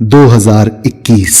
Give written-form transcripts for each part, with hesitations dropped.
2021।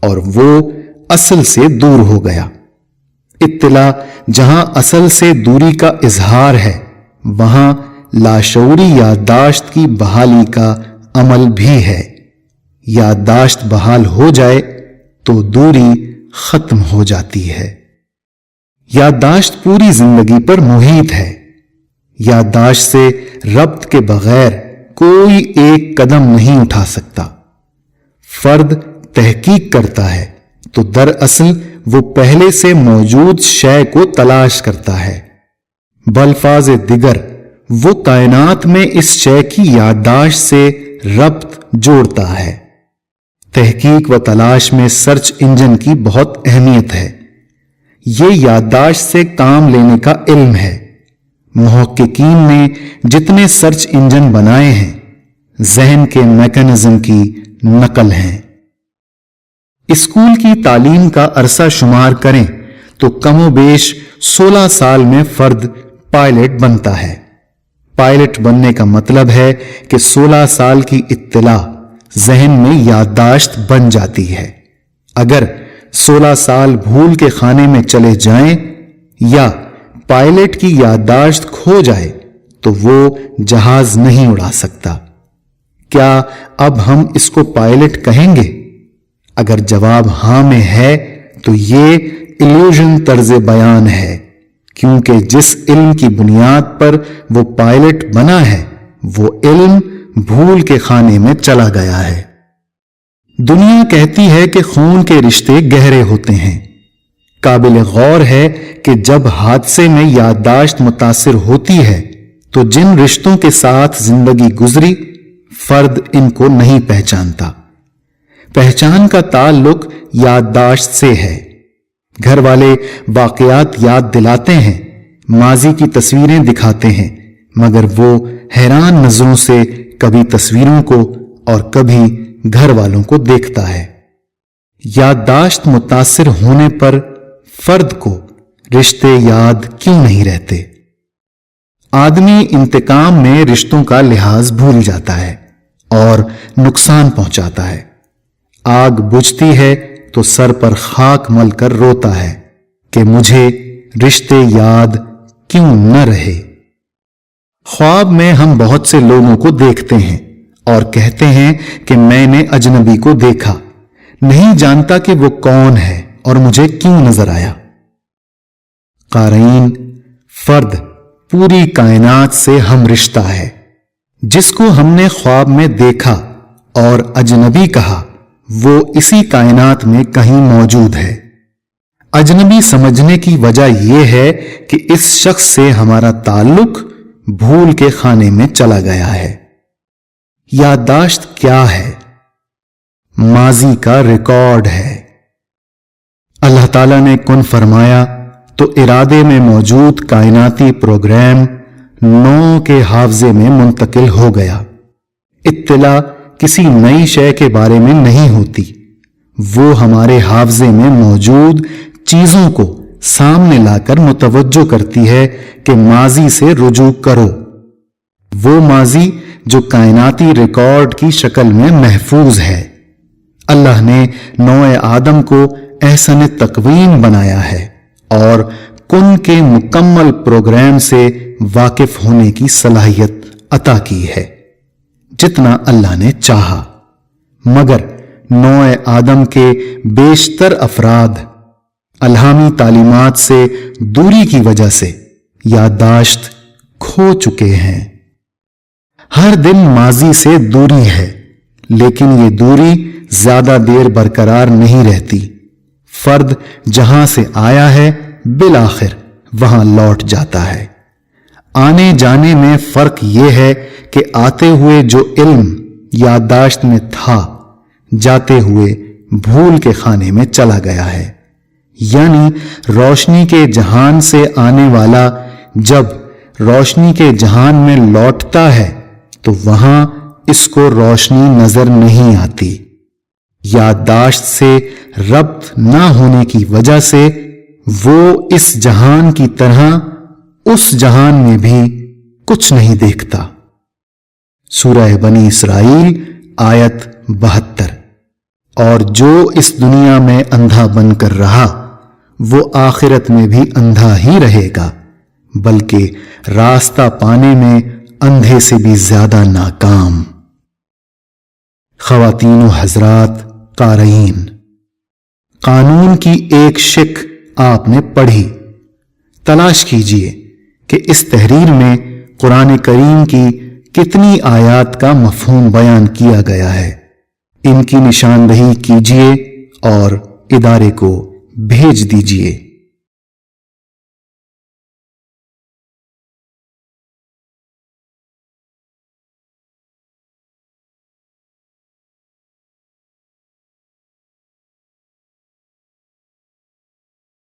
اور وہ اصل سے دور ہو گیا۔ اطلاع جہاں اصل سے دوری کا اظہار ہے، وہاں لاشعوری یادداشت کی بحالی کا عمل بھی ہے۔ یادداشت بحال ہو جائے تو دوری ختم ہو جاتی ہے۔ یادداشت پوری زندگی پر محیط ہے۔ یادداشت سے ربط کے بغیر کوئی ایک قدم نہیں اٹھا سکتا۔ فرد تحقیق کرتا ہے تو دراصل وہ پہلے سے موجود شے کو تلاش کرتا ہے۔ بالفاظ دیگر وہ کائنات میں اس شے کی یادداشت سے ربط جوڑتا ہے۔ تحقیق و تلاش میں سرچ انجن کی بہت اہمیت ہے۔ یہ یادداشت سے کام لینے کا علم ہے۔ محققین نے جتنے سرچ انجن بنائے ہیں، ذہن کے میکانزم کی نقل ہیں۔ اسکول کی تعلیم کا عرصہ شمار کریں تو کم و بیش 16 سال میں فرد پائلٹ بنتا ہے۔ پائلٹ بننے کا مطلب ہے کہ 16 سال کی اطلاع ذہن میں یادداشت بن جاتی ہے۔ اگر 16 سال بھول کے خانے میں چلے جائیں یا پائلٹ کی یادداشت کھو جائے تو وہ جہاز نہیں اڑا سکتا۔ کیا اب ہم اس کو پائلٹ کہیں گے؟ اگر جواب ہاں میں ہے تو یہ ایلیوژن طرز بیان ہے، کیونکہ جس علم کی بنیاد پر وہ پائلٹ بنا ہے وہ علم بھول کے خانے میں چلا گیا ہے۔ دنیا کہتی ہے کہ خون کے رشتے گہرے ہوتے ہیں۔ قابل غور ہے کہ جب حادثے میں یادداشت متاثر ہوتی ہے تو جن رشتوں کے ساتھ زندگی گزری، فرد ان کو نہیں پہچانتا۔ پہچان کا تعلق یادداشت سے ہے۔ گھر والے واقعات یاد دلاتے ہیں، ماضی کی تصویریں دکھاتے ہیں، مگر وہ حیران نظروں سے کبھی تصویروں کو اور کبھی گھر والوں کو دیکھتا ہے۔ یادداشت متاثر ہونے پر فرد کو رشتے یاد کیوں نہیں رہتے؟ آدمی انتقام میں رشتوں کا لحاظ بھول جاتا ہے اور نقصان پہنچاتا ہے۔ آگ بجھتی ہے تو سر پر خاک مل کر روتا ہے کہ مجھے رشتے یاد کیوں نہ رہے۔ خواب میں ہم بہت سے لوگوں کو دیکھتے ہیں اور کہتے ہیں کہ میں نے اجنبی کو دیکھا، نہیں جانتا کہ وہ کون ہے اور مجھے کیوں نظر آیا۔ قارئین، فرد پوری کائنات سے ہم رشتہ ہے۔ جس کو ہم نے خواب میں دیکھا اور اجنبی کہا، وہ اسی کائنات میں کہیں موجود ہے۔ اجنبی سمجھنے کی وجہ یہ ہے کہ اس شخص سے ہمارا تعلق بھول کے خانے میں چلا گیا ہے۔ یادداشت کیا ہے؟ ماضی کا ریکارڈ ہے۔ اللہ تعالیٰ نے کن فرمایا تو ارادے میں موجود کائناتی پروگرام نو کے حافظے میں منتقل ہو گیا۔ اطلاع کسی نئی شے کے بارے میں نہیں ہوتی، وہ ہمارے حافظے میں موجود چیزوں کو سامنے لا کر متوجہ کرتی ہے کہ ماضی سے رجوع کرو۔ وہ ماضی جو کائناتی ریکارڈ کی شکل میں محفوظ ہے۔ اللہ نے نوع آدم کو احسن تقویم بنایا ہے اور کن کے مکمل پروگرام سے واقف ہونے کی صلاحیت عطا کی ہے جتنا اللہ نے چاہا، مگر نوع آدم کے بیشتر افراد الہامی تعلیمات سے دوری کی وجہ سے یادداشت کھو چکے ہیں۔ ہر دن ماضی سے دوری ہے، لیکن یہ دوری زیادہ دیر برقرار نہیں رہتی۔ فرد جہاں سے آیا ہے بالآخر وہاں لوٹ جاتا ہے۔ آنے جانے میں فرق یہ ہے کہ آتے ہوئے جو علم یادداشت میں تھا، جاتے ہوئے بھول کے خانے میں چلا گیا ہے۔ یعنی روشنی کے جہان سے آنے والا جب روشنی کے جہان میں لوٹتا ہے تو وہاں اس کو روشنی نظر نہیں آتی۔ یادداشت سے ربط نہ ہونے کی وجہ سے وہ اس جہان کی طرح اس جہان میں بھی کچھ نہیں دیکھتا۔ سورہ بنی اسرائیل آیت 72۔ اور جو اس دنیا میں اندھا بن کر رہا وہ آخرت میں بھی اندھا ہی رہے گا، بلکہ راستہ پانے میں اندھے سے بھی زیادہ ناکام۔ خواتین و حضرات قارئین، قانون کی ایک شق آپ نے پڑھی، تلاش کیجئے کہ اس تحریر میں قرآن کریم کی کتنی آیات کا مفہوم بیان کیا گیا ہے۔ ان کی نشاندہی کیجئے اور ادارے کو بھیج دیجئے۔